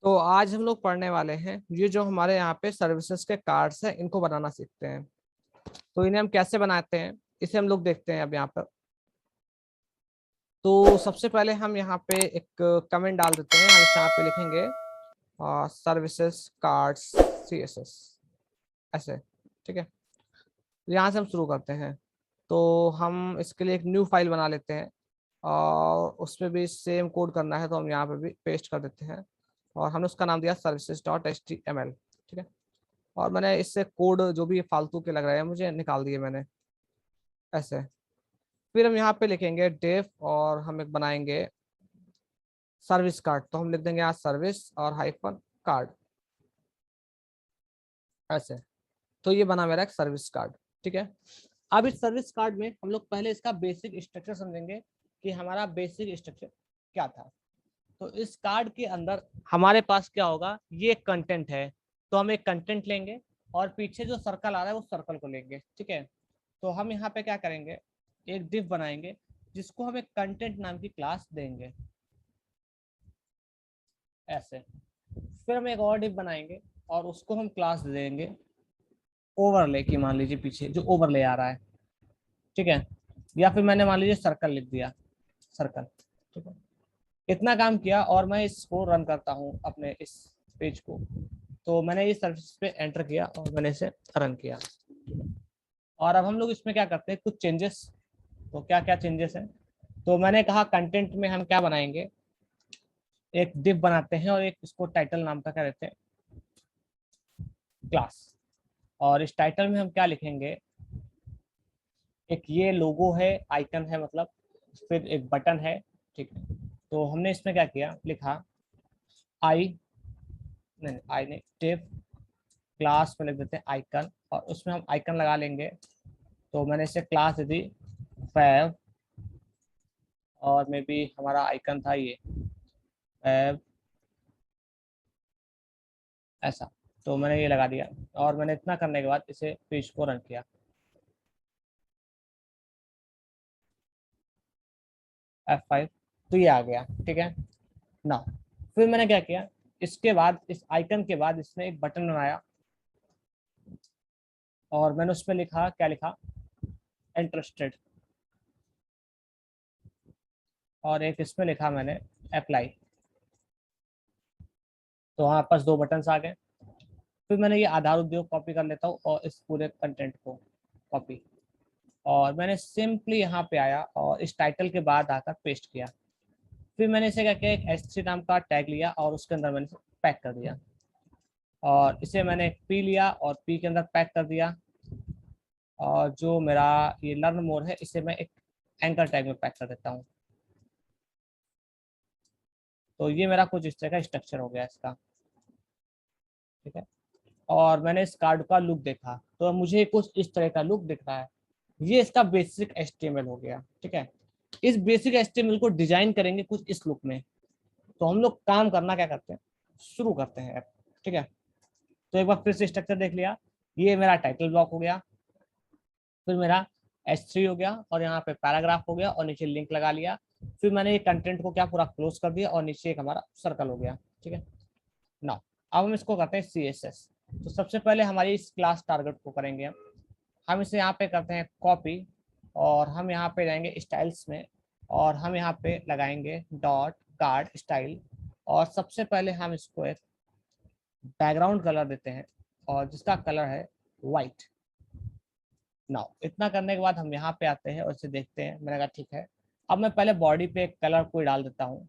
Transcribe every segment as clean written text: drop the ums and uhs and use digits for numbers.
तो आज हम लोग पढ़ने वाले हैं ये जो हमारे यहाँ पे सर्विसेज के कार्ड्स हैं इनको बनाना सीखते हैं। तो इन्हें हम कैसे बनाते हैं इसे हम लोग देखते हैं अब यहाँ पर। तो सबसे पहले हम यहाँ पे एक कमेंट डाल देते हैं। हम इस यहाँ पे लिखेंगे सर्विसेज कार्ड्स CSS ऐसे। ठीक है, यहाँ से हम शुरू करते हैं। तो हम इसके लिए एक न्यू फाइल बना लेते हैं और उसमें भी सेम कोड करना है तो हम यहाँ पे भी पेस्ट कर देते हैं और हमने उसका नाम दिया services.html। ठीक है, और मैंने इससे कोड जो भी फालतू के लग रहे हैं मुझे निकाल दिए मैंने ऐसे। फिर हम यहाँ पे लिखेंगे डेफ और हम एक बनाएंगे सर्विस कार्ड। तो हम लिख देंगे यहाँ सर्विस और हाइफन कार्ड ऐसे। तो ये बना मेरा एक सर्विस कार्ड। ठीक है, अब इस सर्विस कार्ड में हम लोग पहले इसका बेसिक स्ट्रक्चर समझेंगे कि हमारा बेसिक स्ट्रक्चर क्या था। तो इस कार्ड के अंदर हमारे पास क्या होगा, ये एक कंटेंट है। तो हम एक कंटेंट लेंगे और पीछे जो सर्कल आ रहा है उस सर्कल को लेंगे। ठीक है, तो हम यहाँ पे क्या करेंगे, एक डिव बनाएंगे जिसको हम एक कंटेंट नाम की क्लास देंगे ऐसे। फिर हम एक और डिव बनाएंगे और उसको हम क्लास दे देंगे ओवरले की, मान लीजिए पीछे जो ओवरले आ रहा है। ठीक है, या फिर मैंने मान लीजिए सर्कल लिख दिया, सर्कल। ठीक है, इतना काम किया और मैं इसको रन करता हूँ अपने इस पेज को। तो मैंने ये सर्विस पे एंटर किया और मैंने इसे रन किया। और अब हम लोग इसमें क्या करते हैं, कुछ चेंजेस। तो क्या क्या चेंजेस हैं, तो मैंने कहा कंटेंट में हम क्या बनाएंगे, एक डिव बनाते हैं और एक इसको टाइटल नाम का क्या देते हैं, क्लास। और इस टाइटल में हम क्या लिखेंगे, एक ये लोगो है, आइकन है मतलब, फिर एक बटन है। ठीक है, तो हमने इसमें क्या किया, लिखा आई, नहीं आई नहीं, डिव क्लास में लिख देते हैं आइकन और उसमें हम आइकन लगा लेंगे। तो मैंने इसे क्लास दे दी फैब और मे बी हमारा आइकन था ये फैब ऐसा। तो मैंने ये लगा दिया और मैंने इतना करने के बाद इसे पेज को रन किया F5। तो ये आ गया। ठीक है ना, फिर मैंने क्या किया, इसके बाद इस आइकन के बाद इसने एक बटन बनाया और मैंने उसमें लिखा, क्या लिखा, इंटरेस्टेड। और एक इसमें लिखा मैंने अप्लाई। तो हमारे पास दो बटन आ गए। फिर मैंने ये आधार उद्योग कॉपी कर लेता हूँ और इस पूरे कंटेंट को कॉपी, और मैंने सिंपली यहाँ पे आया और इस टाइटल के बाद आकर पेस्ट किया। फिर मैंने इसे क्या किया, एक S3 नाम का टैग लिया और उसके अंदर मैंने पैक कर दिया। और इसे मैंने एक P लिया और P के अंदर पैक कर दिया। और जो मेरा ये लर्न मोर है इसे मैं एक एंकर टैग में पैक कर देता हूँ। तो ये मेरा कुछ इस तरह का स्ट्रक्चर हो गया इसका। ठीक है, और मैंने इस कार्ड का लुक देखा तो मुझे कुछ इस तरह का लुक दिख रहा है। ये इसका बेसिक HTML हो गया। ठीक है, इस बेसिक HTML को डिजाइन करेंगे कुछ इस लुक में। तो हम लोग काम करना क्या करते हैं, शुरू करते हैं। ठीक है, तो एक बार फिर से स्ट्रक्चर देख लिया, ये मेरा टाइटल ब्लॉक हो गया, फिर मेरा S3 हो गया और यहाँ पे पैराग्राफ हो गया और नीचे लिंक लगा लिया। फिर मैंने ये कंटेंट को क्या पूरा क्लोज कर दिया और नीचे एक हमारा सर्कल हो गया। ठीक है ना, अब हम इसको करते हैं CSS। तो सबसे पहले हमारी इस क्लास टारगेट को करेंगे हम इसे यहाँ पे करते हैं कॉपी और हम यहाँ पे जाएंगे स्टाइल्स में और हम यहाँ पे लगाएंगे डॉट कार्ड स्टाइल। और सबसे पहले हम इसको एक बैकग्राउंड कलर देते हैं और जिसका कलर है वाइट। नाउ इतना करने के बाद हम यहाँ पे आते हैं और इसे देखते हैं। मैंने कहा ठीक है, अब मैं पहले बॉडी पे एक कलर कोई डाल देता हूँ।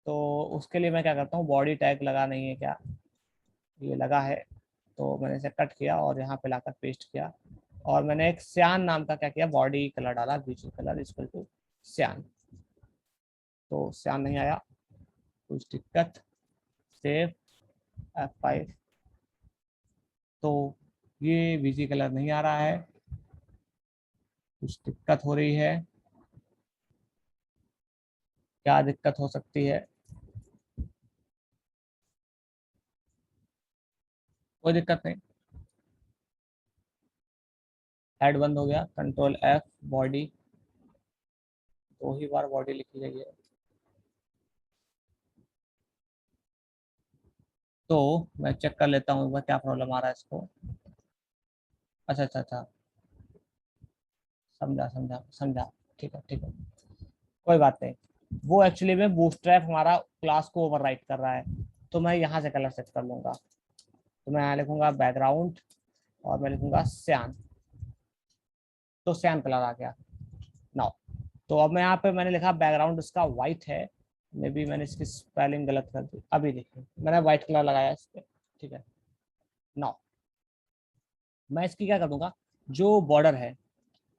तो उसके लिए मैं क्या करता हूँ, बॉडी टैग लगा नहीं है क्या, ये लगा है। तो मैंने इसे कट किया और यहाँ पे लाकर पेस्ट किया और मैंने एक सियान नाम का क्या किया, बॉडी कलर डाला, बीच कलर इक्वल टू सियान। तो सियान नहीं आया, कुछ दिक्कत, सेव F5। तो ये बीजी कलर नहीं आ रहा है, कुछ दिक्कत हो रही है, क्या दिक्कत हो सकती है, कोई दिक्कत नहीं। हेड बंद हो गया, कंट्रोल F, बॉडी, दो ही बार बॉडी लिखी गई है। तो मैं चेक कर लेता हूँ क्या प्रॉब्लम आ रहा है इसको। अच्छा अच्छा अच्छा, समझा समझा समझा। ठीक है ठीक है, कोई बात नहीं। वो एक्चुअली में बूटस्ट्रैप हमारा क्लास को ओवरराइट कर रहा है। तो मैं यहाँ से कलर सेट कर लूंगा। तो मैं यहाँ लिखूंगा बैकग्राउंड और मैं लिखूंगा सियान। तो सियान कलर आ गया नाउ। तो अब मैं यहाँ पे मैंने लिखा बैकग्राउंड इसका व्हाइट है। मे बी मैंने इसकी स्पेलिंग गलत कर दी, अभी देखिए मैंने व्हाइट कलर लगाया इस पे। ठीक है नाउ मैं इसकी क्या कर दूंगा, जो बॉर्डर है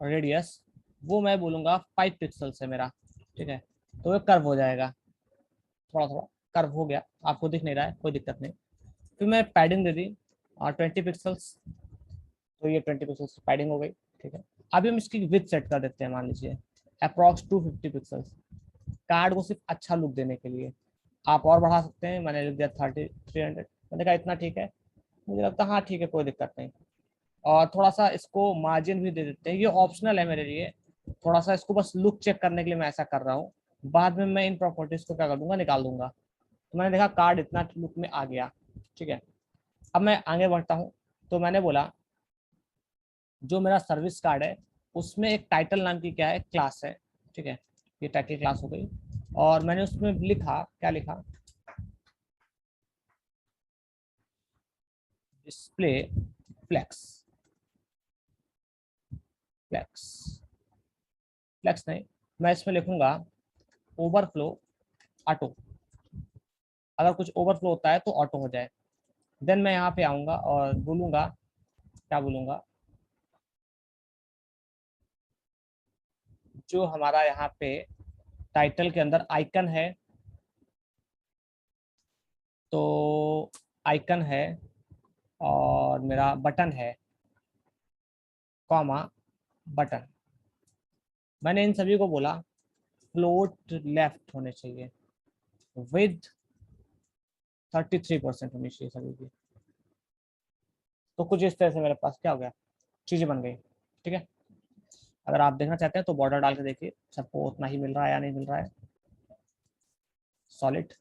रेडियस वो मैं बोलूंगा 5 पिक्सल है मेरा। ठीक है, तो ये कर्व हो जाएगा, थोड़ा थोड़ा कर्व हो गया, आपको दिख नहीं रहा है, कोई दिक्कत नहीं। फिर मैं पैडिंग दे दी और 20 पिक्सल्स। तो ये 20 पिक्सल्स पैडिंग हो गई। ठीक है, अभी हम इसकी विड्थ सेट कर देते हैं, मान लीजिए अप्रॉक्स 250 पिक्सल्स। कार्ड को सिर्फ अच्छा लुक देने के लिए आप और बढ़ा सकते हैं, मैंने लिख दिया 300। मैंने कहा इतना ठीक है, मुझे लगता है हाँ ठीक है, कोई दिक्कत नहीं। और थोड़ा सा इसको मार्जिन भी दे देते हैं, ये ऑप्शनल है मेरे लिए। थोड़ा सा इसको बस लुक चेक करने के लिए मैं ऐसा कर रहा हूँ, बाद में मैं इन प्रॉपर्टीज को क्या कर दूंगा, निकाल दूंगा। तो मैंने देखा कार्ड इतना लुक में आ गया। ठीक है, अब मैं आगे बढ़ता हूँ। तो मैंने बोला जो मेरा सर्विस कार्ड है उसमें एक टाइटल नाम की क्या है, क्लास है। ठीक है, ये टाइटल क्लास हो गई। और मैंने उसमें लिखा, क्या लिखा, डिस्प्ले फ्लेक्स। फ्लेक्स फ्लेक्स नहीं, मैं इसमें लिखूंगा ओवरफ्लो ऑटो। अगर कुछ ओवरफ्लो होता है तो ऑटो हो जाए। देन मैं यहाँ पे आऊंगा और बोलूंगा, क्या बोलूंगा, जो हमारा यहाँ पे टाइटल के अंदर आइकन है, तो आइकन है और मेरा बटन है, कॉमा बटन। मैंने इन सभी को बोला फ्लोट लेफ्ट होने चाहिए, विद 33% होनी चाहिए सभी की। तो कुछ इस तरह से मेरे पास क्या हो गया, चीजें बन गई। ठीक है, अगर आप देखना चाहते हैं तो बॉर्डर डाल के देखिए सबको उतना ही मिल रहा है या नहीं मिल रहा है। सॉलिड,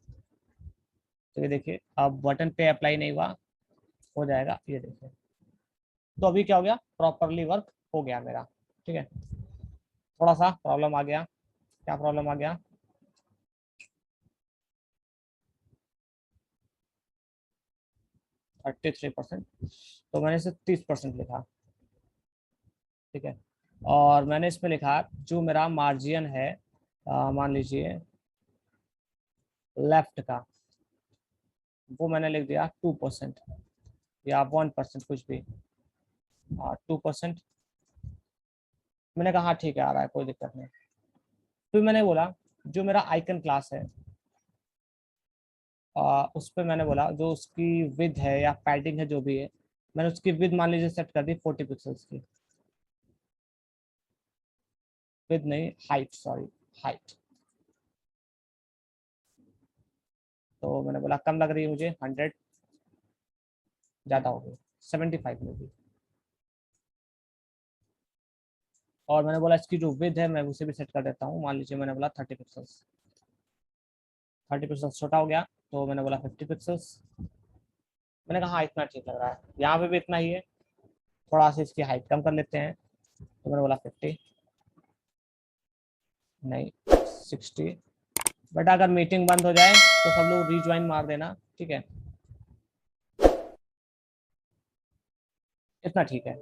तो ये देखिए अब बटन पे अप्लाई नहीं हुआ, हो जाएगा, ये देखिए। तो अभी क्या हो गया, प्रॉपरली वर्क हो गया मेरा। ठीक है, थोड़ा सा प्रॉब्लम आ गया। क्या प्रॉब्लम आ गया, 33%, तो मैंने इसे 30% लिखा। ठीक है, और मैंने इसमें लिखा जो मेरा मार्जिन है, मान लीजिए लेफ्ट का, वो मैंने लिख दिया 2% या 1%, कुछ भी। 2%। मैंने कहा हाँ ठीक है, आ रहा है, कोई दिक्कत नहीं। फिर मैंने बोला जो मेरा आइकन क्लास है, उस पर मैंने बोला जो उसकी विद है या पैडिंग है जो भी है, मैंने उसकी विद मान लीजिए सेट कर दी 40 पिक्सल्स की। विद नहीं, हाइट, सॉरी, हाइट। तो मैंने बोला कम लग रही है मुझे 100, ज़्यादा हो गई 75 में भी। और मैंने बोला इसकी जो विद है मैं उसे भी सेट कर देता हूँ, मान लीजिए मैंने बोला 30 पिक्सल्स। 30 पिक्सल्स छोटा हो गया, तो मैंने बोला 50 पिक्सल्स। मैंने कहा हाँ इतना ठीक लग रहा है, यहाँ पे भी इतना ही है, थोड़ा सा इसकी हाइट कम कर लेते हैं। तो मैंने बोला 50, नहीं 60। बट अगर मीटिंग बंद हो जाए तो सब लोग रीज्वाइन मार देना। ठीक है, इतना ठीक है।